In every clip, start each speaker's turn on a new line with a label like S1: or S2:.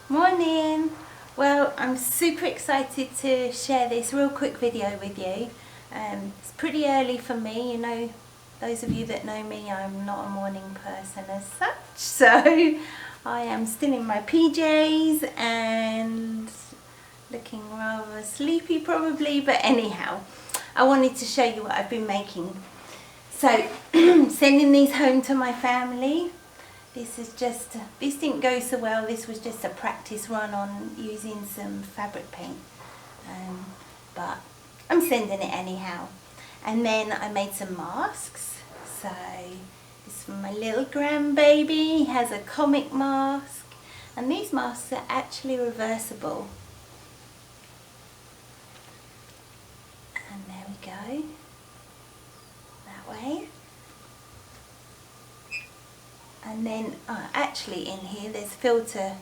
S1: Morning. Well, I'm super excited to share this real quick video with you. It's pretty early for me, you know, those of you that know me, I'm not a morning person as such, so I am still in my PJs and looking rather sleepy probably, but anyhow, I wanted to show you what I've been making. So, sending these home to my family. This didn't go so well. This was just a practice run on using some fabric paint. But I'm sending it anyhow. And then I made some masks. So this is from my little grandbaby. He has a comic mask. And these masks are actually reversible. And there we go. That way. And then actually in here there's filter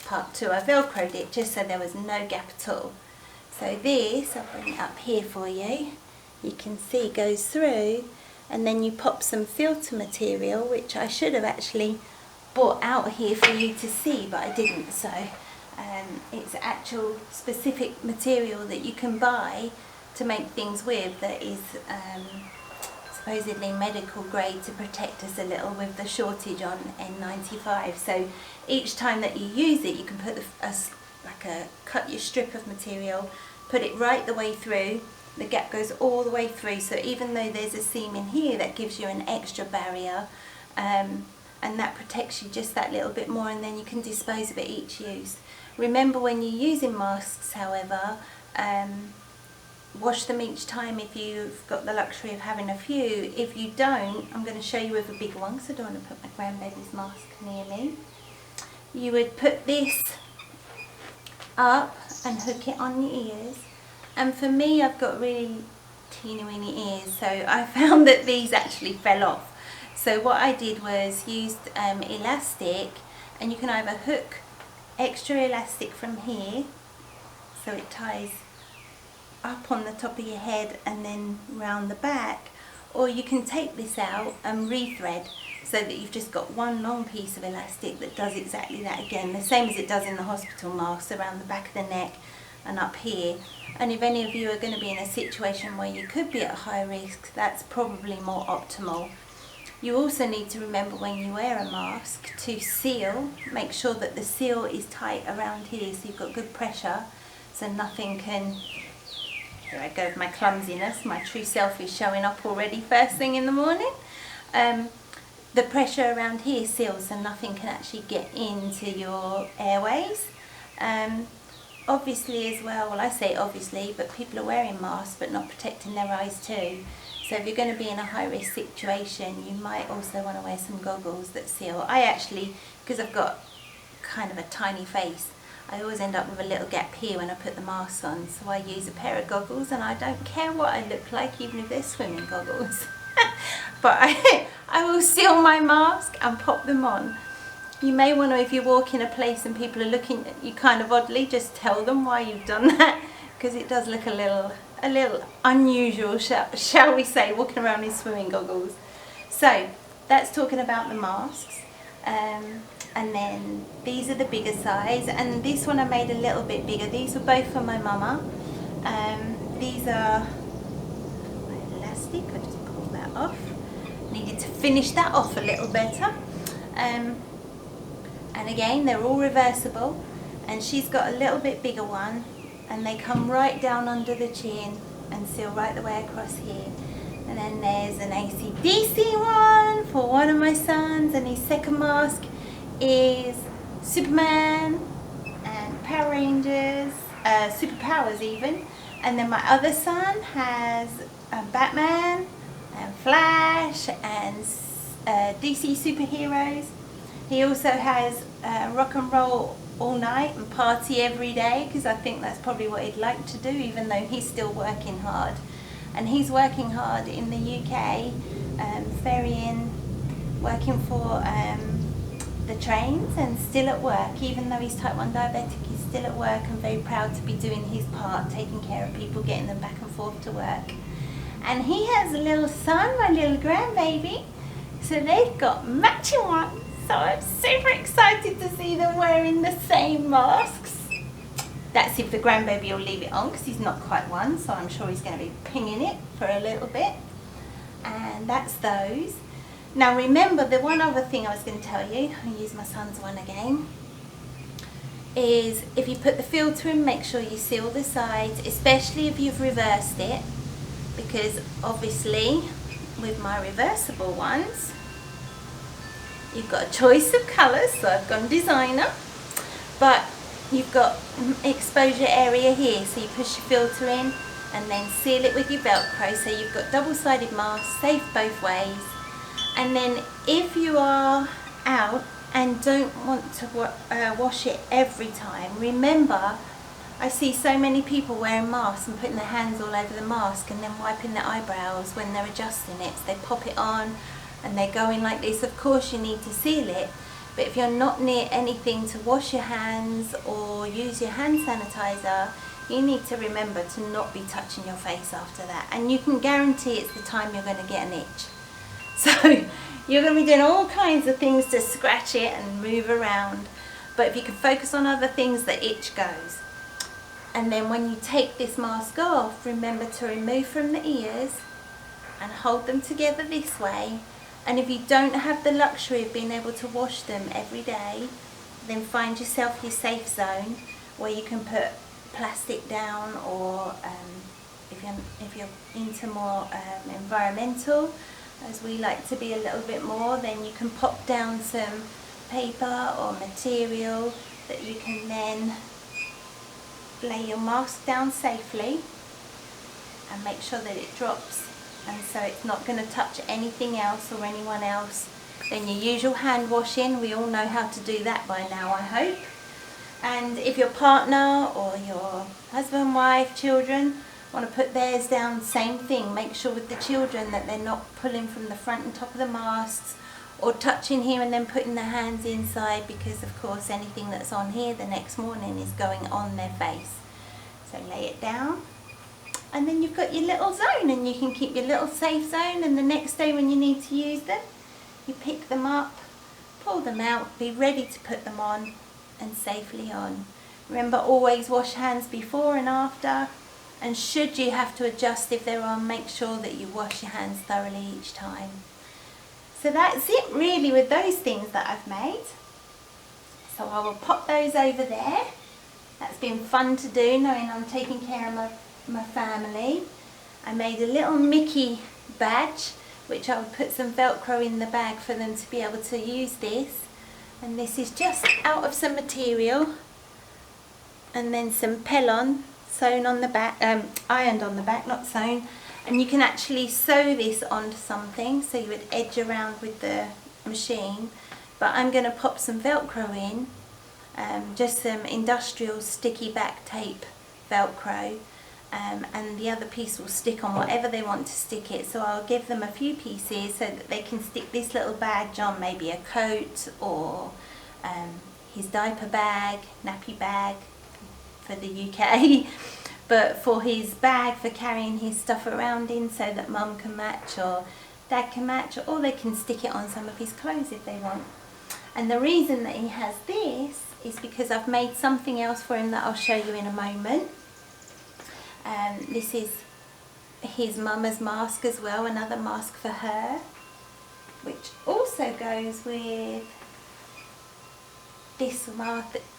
S1: part 2. I velcroed it just so there was no gap at all. So this, I'll bring it up here for you. You can see goes through, and then you pop some filter material, which I should have actually brought out here for you to see, but I didn't. So it's actual specific material that you can buy to make things with that is supposedly medical grade to protect us a little with the shortage on N95. So each time that you use it, you can put cut your strip of material, put it right the way through. The gap goes all the way through, so even though there's a seam in here, that gives you an extra barrier, and that protects you just that little bit more, and then you can dispose of it each use. Remember, when you're using masks, however, wash them each time if you've got the luxury of having a few. If you don't, I'm going to show you with a big one, so I don't want to put my grandbaby's mask near me. You would put this up and hook it on your ears. And for me, I've got really teeny weeny ears, so I found that these actually fell off. So what I did was used elastic, and you can either hook extra elastic from here, so it ties up on the top of your head and then round the back, or you can take this out and rethread so that you've just got one long piece of elastic that does exactly that again, the same as it does in the hospital masks, around the back of the neck and up here. And if any of you are going to be in a situation where you could be at high risk, that's probably more optimal. You also need to remember when you wear a mask to seal, make sure that the seal is tight around here so you've got good pressure, so nothing can. Here I go with my clumsiness, my true self is showing up already first thing in the morning. The pressure around here seals so nothing can actually get into your airways. Obviously as well I say obviously, but people are wearing masks but not protecting their eyes too. So if you're going to be in a high risk situation, you might also want to wear some goggles that seal. I actually, because I've got kind of a tiny face, I always end up with a little gap here when I put the mask on, so I use a pair of goggles, and I don't care what I look like, even if they're swimming goggles. But I will seal my mask and pop them on. You may want to, if you walk in a place and people are looking at you kind of oddly, just tell them why you've done that, because it does look a little unusual, shall we say, walking around in swimming goggles. So that's talking about the masks. And then these are the bigger size, and this one I made a little bit bigger. These were both for my mama. These are my elastic. I just pulled that off. Needed to finish that off a little better. And again, they're all reversible, and she's got a little bit bigger one, and they come right down under the chin and seal right the way across here. And then there's an AC/DC one for one of my sons, and his second mask is Superman and Power Rangers, superpowers even. And then my other son has Batman and Flash and DC superheroes. He also has rock and roll all night and party every day, because I think that's probably what he'd like to do, even though he's still working hard. And he's working hard in the UK, ferrying, working for the trains, and still at work. Even though he's type 1 diabetic, he's still at work and very proud to be doing his part, taking care of people, getting them back and forth to work. And he has a little son, my little grandbaby, so they've got matching ones. So I'm super excited to see them wearing the same masks. That's if the grandbaby will leave it on, because he's not quite one, so I'm sure he's going to be pinging it for a little bit. And that's those. Now remember, the one other thing I was going to tell you, I'll use my son's one again, is if you put the filter in, make sure you seal the sides, especially if you've reversed it, because obviously with my reversible ones, you've got a choice of colours, so I've gone designer, but you've got exposure area here, so you push your filter in and then seal it with your Velcro, so you've got double-sided masks, safe both ways. And then if you are out and don't want to wash it every time, remember, I see so many people wearing masks and putting their hands all over the mask and then wiping their eyebrows when they're adjusting it, so they pop it on and they're going like this. Of course you need to seal it, but if you're not near anything to wash your hands or use your hand sanitizer, you need to remember to not be touching your face after that. And you can guarantee it's the time you're going to get an itch. So you're going to be doing all kinds of things to scratch it and move around. But if you can focus on other things, the itch goes. And then when you take this mask off, remember to remove from the ears and hold them together this way. And if you don't have the luxury of being able to wash them every day, then find yourself your safe zone where you can put plastic down, or if you're into more environmental, as we like to be a little bit more, then you can pop down some paper or material that you can then lay your mask down safely and make sure that it drops, and so it's not going to touch anything else or anyone else. Then your usual hand washing, we all know how to do that by now, I hope. And if your partner or your husband, wife, children want to put theirs down, same thing. Make sure with the children that they're not pulling from the front and top of the masks or touching here and then putting their hands inside, because of course anything that's on here the next morning is going on their face. So lay it down, and then you've got your little zone, and you can keep your little safe zone, and the next day when you need to use them, you pick them up, pull them out, be ready to put them on and safely on. Remember, always wash hands before and after, and should you have to adjust if they're on, make sure that you wash your hands thoroughly each time. So that's it really with those things that I've made. So I will pop those over there. That's been fun to do, knowing I'm taking care of my family. I made a little Mickey badge, which I would put some Velcro in the bag for them to be able to use this. And this is just out of some material, and then some Pellon sewn on the back, ironed on the back, not sewn. And you can actually sew this onto something, so you would edge around with the machine. But I'm going to pop some Velcro in, just some industrial sticky back tape Velcro, and the other piece will stick on whatever they want to stick it. So I'll give them a few pieces so that they can stick this little badge on, maybe a coat or his diaper bag, nappy bag for the UK, but for his bag for carrying his stuff around in, so that mum can match or dad can match, or they can stick it on some of his clothes if they want. And the reason that he has this is because I've made something else for him that I'll show you in a moment. This is his mama's mask as well, another mask for her, which also goes with this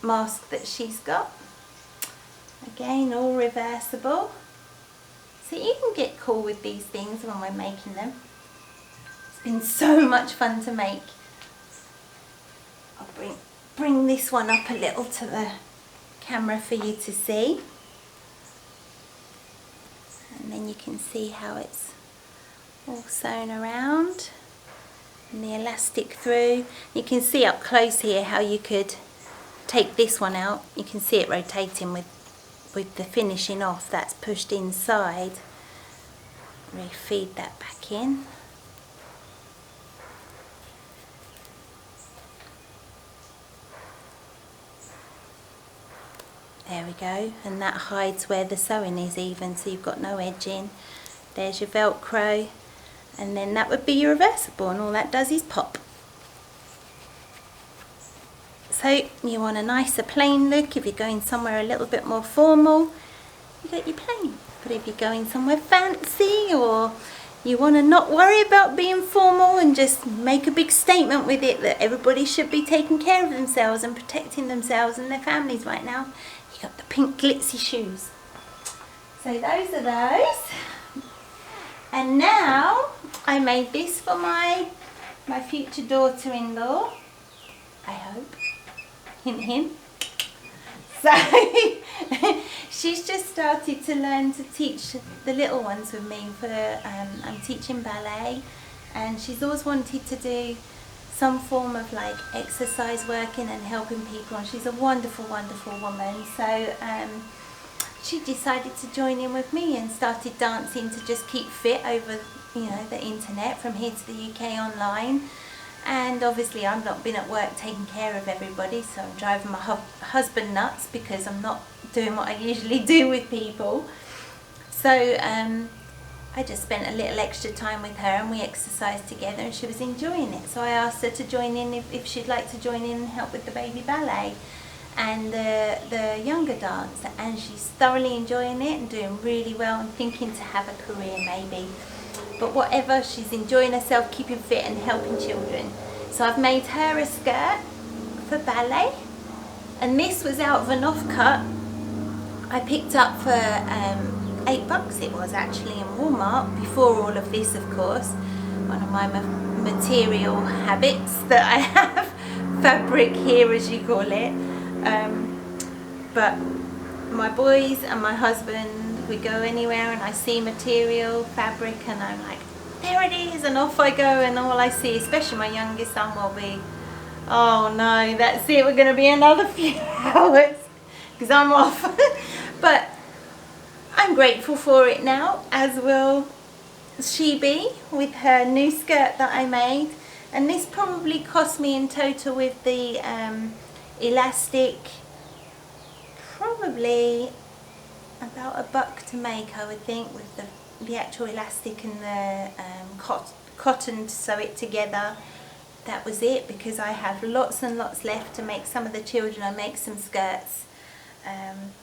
S1: mask that she's got. Again, all reversible. So you can get cool with these things when we're making them. It's been so much fun to make. I'll bring this one up a little to the camera for you to see. And then you can see how it's all sewn around and the elastic through. You can see up close here how you could take this one out. You can see it rotating with the finishing off. That's pushed inside. Re-feed that back in. There we go, and that hides where the sewing is even, so you've got no edging. There's your Velcro, and then that would be your reversible, and all that does is pop. So you want a nicer plain look. If you're going somewhere a little bit more formal, you get your plain. But if you're going somewhere fancy, or you want to not worry about being formal and just make a big statement with it that everybody should be taking care of themselves and protecting themselves and their families right now, you got the pink glitzy shoes. So those are those. And now I made this for my future daughter-in-law, I hope. Hint, hint. So she's just started to learn to teach the little ones with me. I'm teaching ballet, and she's always wanted to do some form of like exercise working and helping people, and she's a wonderful, wonderful woman. So she decided to join in with me and started dancing to just keep fit over, you know, the internet from here to the UK online. And obviously I've not been at work taking care of everybody, so I'm driving my husband nuts because I'm not doing what I usually do with people. So I just spent a little extra time with her, and we exercised together, and she was enjoying it. So I asked her to join in if she'd like to join in and help with the baby ballet and the younger dance, and she's thoroughly enjoying it and doing really well and thinking to have a career maybe. But whatever, she's enjoying herself, keeping fit and helping children. So I've made her a skirt for ballet, and this was out of an offcut I picked up for $8 it was actually in Walmart, before all of this, of course. One of my material habits that I have, fabric here as you call it. But my boys and my husband, we go anywhere and I see material, fabric, and I'm like, there it is, and off I go, and all I see, especially my youngest son, will be, oh no, that's it, we're going to be another few hours because I'm off. But I'm grateful for it now, as will she be with her new skirt that I made. And this probably cost me in total with the elastic probably about $1 to make, I would think, with the actual elastic and the cotton to sew it together. That was it, because I have lots and lots left to make some of the children. I make some skirts,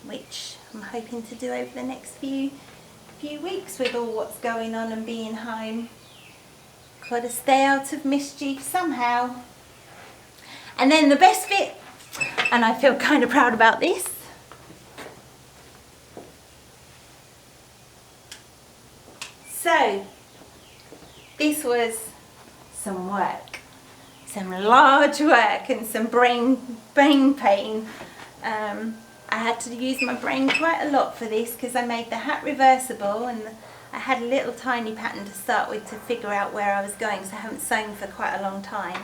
S1: which I'm hoping to do over the next few weeks with all what's going on and being home. Got to stay out of mischief somehow. And then the best bit, and I feel kind of proud about this, so this was some work, some large work and some brain pain. I had to use my brain quite a lot for this because I made the hat reversible, and I had a little tiny pattern to start with to figure out where I was going, so I haven't sewn for quite a long time.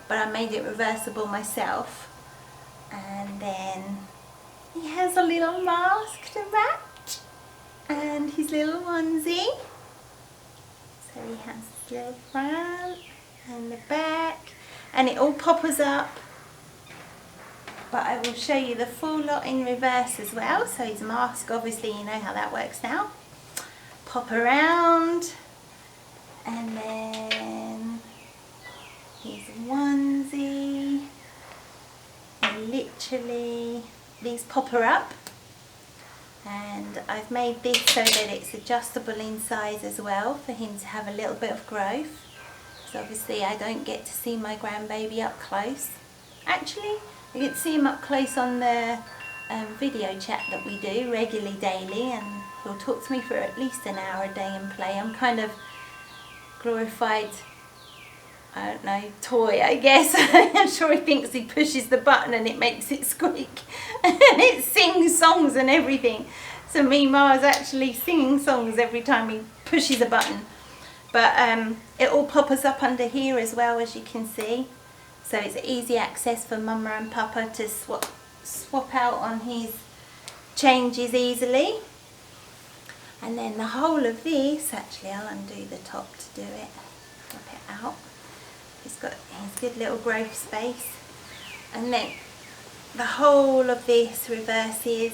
S1: But I made it reversible myself, and then he has a little mask to match and his little onesie. So he has his little front and the back, and it all poppers up. But I will show you the full lot in reverse as well. So his mask, obviously you know how that works now. Pop around, and then his onesie, and literally these pop her up. And I've made this so that it's adjustable in size as well, for him to have a little bit of growth. So obviously I don't get to see my grandbaby up close. Actually, you get to see him up close on the video chat that we do regularly daily, and he'll talk to me for at least an hour a day and play. I'm kind of glorified, I don't know, toy, I guess. I'm sure he thinks he pushes the button and it makes it squeak and it sings songs and everything. So me, Ma's actually singing songs every time he pushes a button. But it all pops up under here as well, as you can see. So it's easy access for Mama and Papa to swap out on his changes easily. And then the whole of this, actually I'll undo the top to do it, flip it out. He's got his good little growth space. And then the whole of this reverses.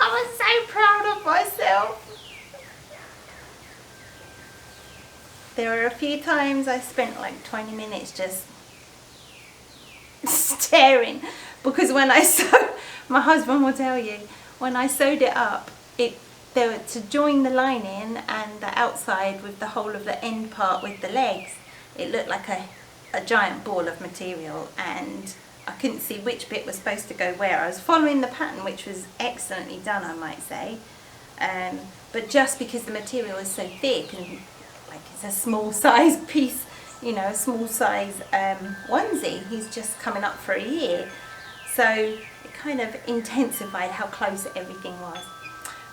S1: I was so proud of myself. There were a few times I spent like 20 minutes just staring, because when I sewed, my husband will tell you, when I sewed it up, to join the lining and the outside with the whole of the end part with the legs, it looked like a giant ball of material, and I couldn't see which bit was supposed to go where. I was following the pattern, which was excellently done, I might say, but just because the material is so thick and like it's a small size piece, you know, a small size onesie, he's just coming up for a year, so it kind of intensified how close everything was.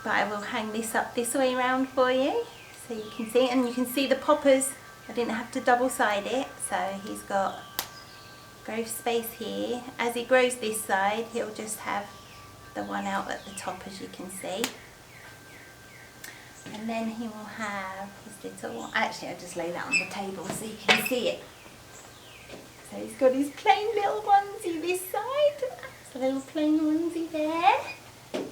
S1: But I will hang this up this way around for you so you can see, and you can see the poppers. I didn't have to double side it, so he's got growth space here. As he grows this side, he'll just have the one out at the top, as you can see. And then he will have his little, actually I'll just lay that on the table so you can see it. So he's got his plain little onesie this side. There's a little plain onesie there.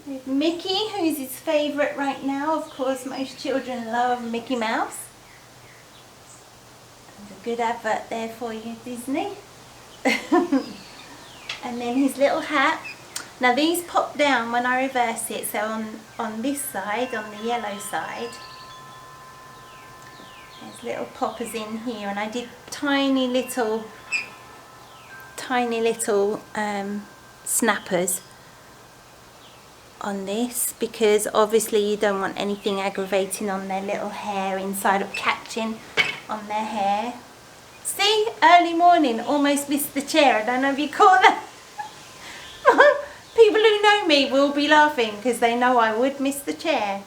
S1: With Mickey, who's his favourite right now. Of course, most children love Mickey Mouse. There's a good advert there for you, Disney. And then his little hat. Now these pop down when I reverse it, so on this side, on the yellow side, there's little poppers in here, and I did tiny little snappers on this, because obviously you don't want anything aggravating on their little hair inside of catching on their hair. See, early morning, almost missed the chair. I don't know if you caught that. People who know me will be laughing because they know I would miss the chair.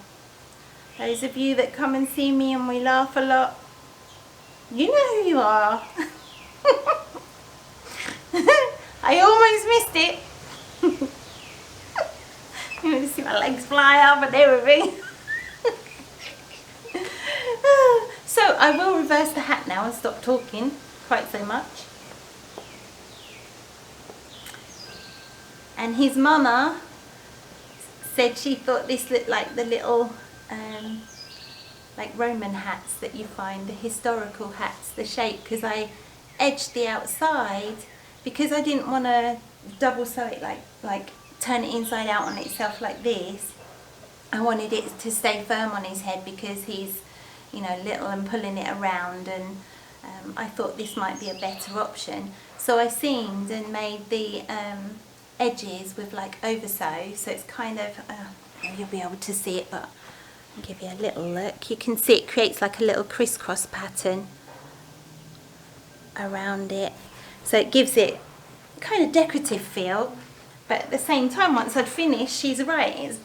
S1: Those of you that come and see me and we laugh a lot, you know who you are. I almost missed it. You want to see my legs fly up and everything. So I will reverse the hat now and stop talking quite so much. And his mama said she thought this looked like the little like Roman hats that you find, the historical hats, the shape, because I edged the outside because I didn't want to double sew it like turn it inside out on itself like this. I wanted it to stay firm on his head because he's, you know, little and pulling it around, and I thought this might be a better option. So I seamed and made the edges with like oversew, so it's kind of, you'll be able to see it, but I'll give you a little look. You can see it creates like a little crisscross pattern around it, so it gives it kind of decorative feel, but at the same time, once I'd finished, she's right, it's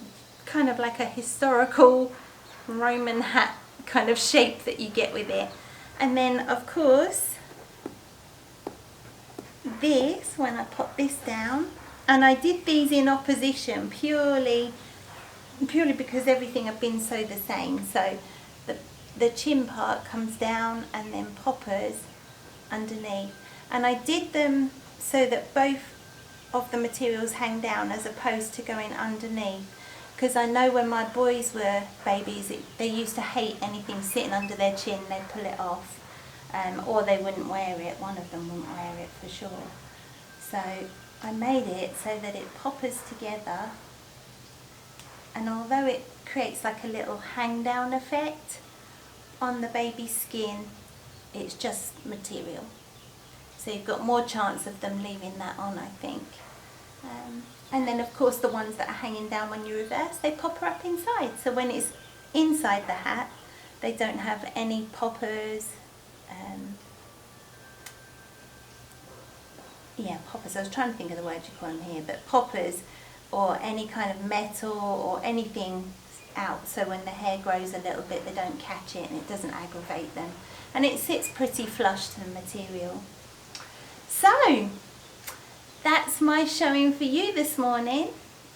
S1: kind of like a historical Roman hat kind of shape that you get with it. And then of course this, when I pop this down, and I did these in opposition purely because everything had been so the same, so the chin part comes down and then poppers underneath, and I did them so that both of the materials hang down as opposed to going underneath, because I know when my boys were babies they used to hate anything sitting under their chin. They'd pull it off, or they wouldn't wear it. One of them wouldn't wear it for sure. So I made it so that it poppers together, and although it creates like a little hang down effect on the baby's skin, it's just material. So you've got more chance of them leaving that on, I think. And then of course the ones that are hanging down when you reverse, they popper up inside. So when it's inside the hat, they don't have any poppers. Yeah, poppers. I was trying to think of the word you call them here, but poppers or any kind of metal or anything out. So when the hair grows a little bit, they don't catch it and it doesn't aggravate them. And it sits pretty flush to the material. So that's my showing for you this morning,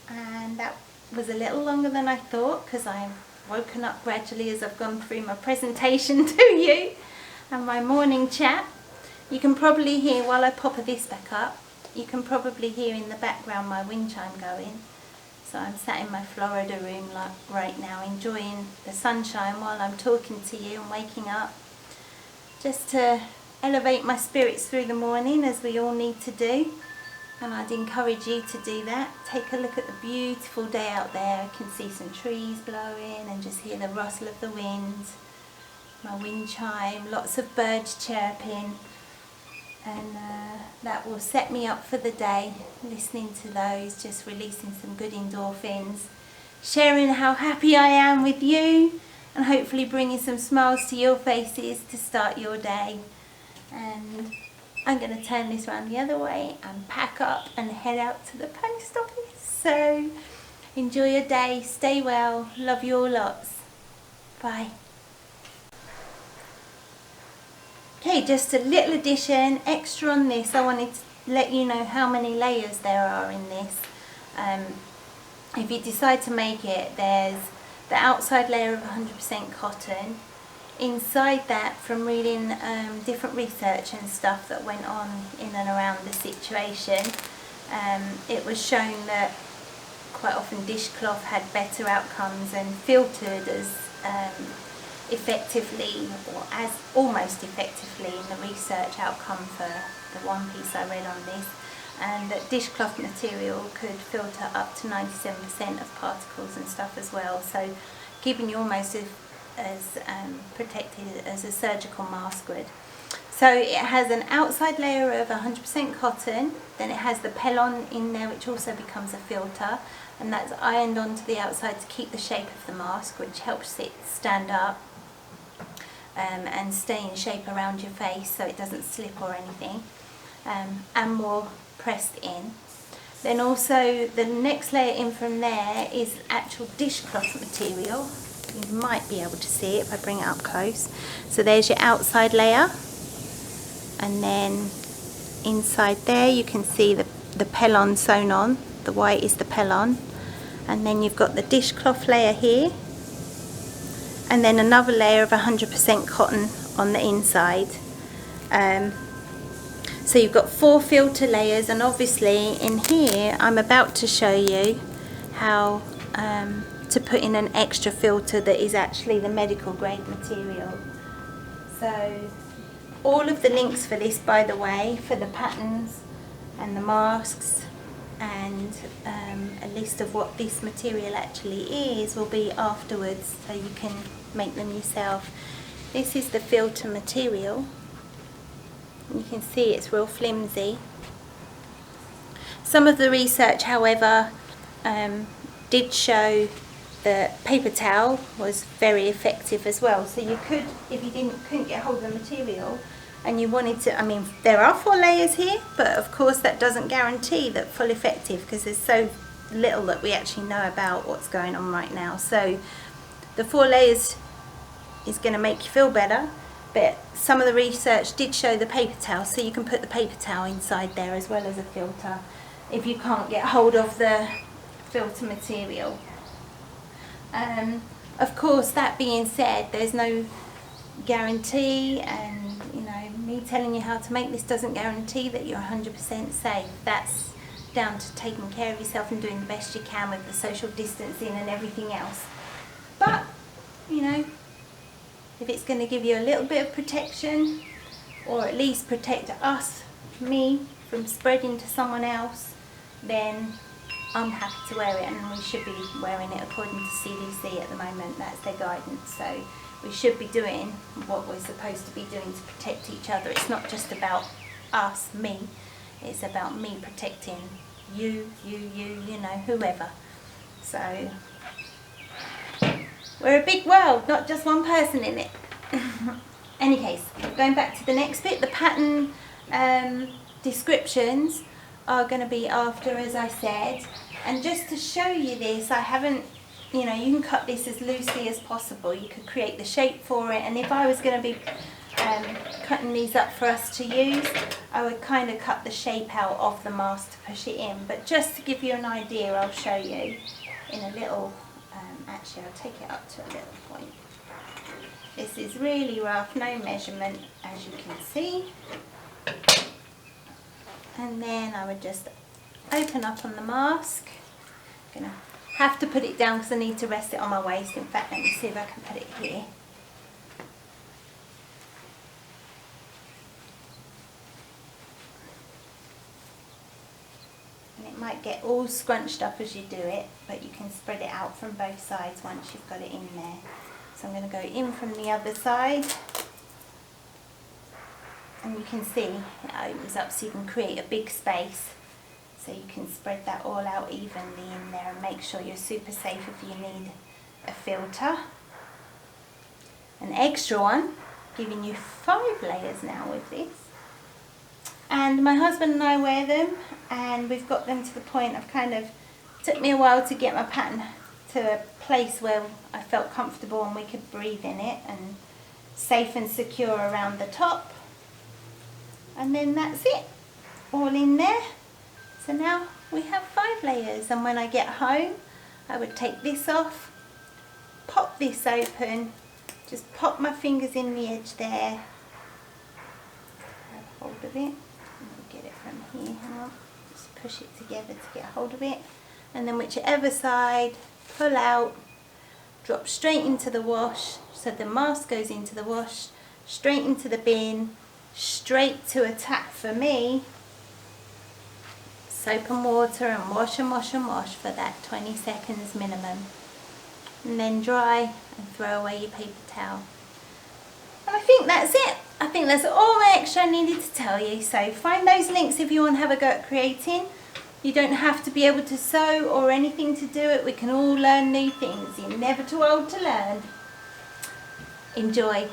S1: and that was a little longer than I thought because I've woken up gradually as I've gone through my presentation to you and my morning chat. You can probably hear, while I pop this back up, you can probably hear in the background my wind chime going. So I'm sat in my Florida room right now enjoying the sunshine while I'm talking to you and waking up, just to elevate my spirits through the morning, as we all need to do. And I'd encourage you to do that. Take a look at the beautiful day out there. I can see some trees blowing and just hear the rustle of the wind, my wind chime, lots of birds chirping, and that will set me up for the day, listening to those, just releasing some good endorphins, sharing how happy I am with you, and hopefully bringing some smiles to your faces to start your day. And I'm going to turn this around the other way and pack up and head out to the post office. So enjoy your day, stay well, love you all lots. Bye. Okay, just a little addition, extra on this. I wanted to let you know how many layers there are in this. If you decide to make it, there's the outside layer of 100% cotton. Inside that, from reading different research and stuff that went on in and around the situation, it was shown that quite often dishcloth had better outcomes and filtered as effectively, or as almost effectively, in the research outcome for the one piece I read on this, and that dishcloth material could filter up to 97% of particles and stuff as well, so keeping you almost as protected as a surgical mask would. So it has an outside layer of 100% cotton, then it has the Pellon in there, which also becomes a filter, and that's ironed onto the outside to keep the shape of the mask, which helps it stand up and stay in shape around your face so it doesn't slip or anything, and more pressed in. Then also the next layer in from there is actual dishcloth material. You might be able to see it if I bring it up close. So there's your outside layer, and then inside there you can see the Pellon sewn on. The white is the Pellon, and then you've got the dishcloth layer here, and then another layer of 100% cotton on the inside. So you've got 4 filter layers, and obviously in here I'm about to show you how to put in an extra filter that is actually the medical grade material. So all of the links for this, by the way, for the patterns and the masks and a list of what this material actually is, will be afterwards, so you can make them yourself. This is the filter material. You can see it's real flimsy. Some of the research, however, did show that paper towel was very effective as well. So you could, if you couldn't get hold of the material and you wanted to, I mean, there are 4 layers here, but of course that doesn't guarantee that full effective, because there's so little that we actually know about what's going on right now. So the 4 layers is going to make you feel better, but some of the research did show the paper towel, so you can put the paper towel inside there as well as a filter if you can't get hold of the filter material. Of course, that being said, there's no guarantee, and you know, me telling you how to make this doesn't guarantee that you're 100% safe. That's down to taking care of yourself and doing the best you can with the social distancing and everything else. But you know, if it's going to give you a little bit of protection, or at least protect us, me, from spreading to someone else, then I'm happy to wear it, and we should be wearing it according to CDC at the moment. That's their guidance. So we should be doing what we're supposed to be doing to protect each other. It's not just about us, me. It's about me protecting you, you know, whoever. So we're a big world, not just one person in it. Any case, going back to the next bit, the pattern descriptions are going to be after, as I said. And just to show you this, I haven't, you know, you can cut this as loosely as possible. You could create the shape for it, and if I was going to be cutting these up for us to use, I would kind of cut the shape out of the mask to push it in. But just to give you an idea, I'll show you in a little, actually I'll take it up to a little point. This is really rough, no measurement, as you can see. And then I would just open up on the mask. I'm going to have to put it down because I need to rest it on my waist. In fact, let me see if I can put it here. It might get all scrunched up as you do it, but you can spread it out from both sides once you've got it in there. So I'm going to go in from the other side, and you can see it opens up so you can create a big space. So you can spread that all out evenly in there and make sure you're super safe if you need a filter. An extra one, giving you 5 layers now with this. And my husband and I wear them, and we've got them to the point of took me a while to get my pattern to a place where I felt comfortable and we could breathe in it and safe and secure around the top. And then that's it, all in there. So now we have 5 layers, and when I get home I would take this off, pop this open, just pop my fingers in the edge there, have hold of it. Get it from here, hang on. Just push it together to get hold of it, and then whichever side, pull out, drop straight into the wash, so the mask goes into the wash, straight into the bin, straight to a tap for me, soap and water, and wash and wash and wash for that 20 seconds minimum, and then dry and throw away your paper towel. And I think that's it. I think that's all the extra I needed to tell you. So find those links if you want to have a go at creating. You don't have to be able to sew or anything to do it. We can all learn new things. You're never too old to learn. Enjoy.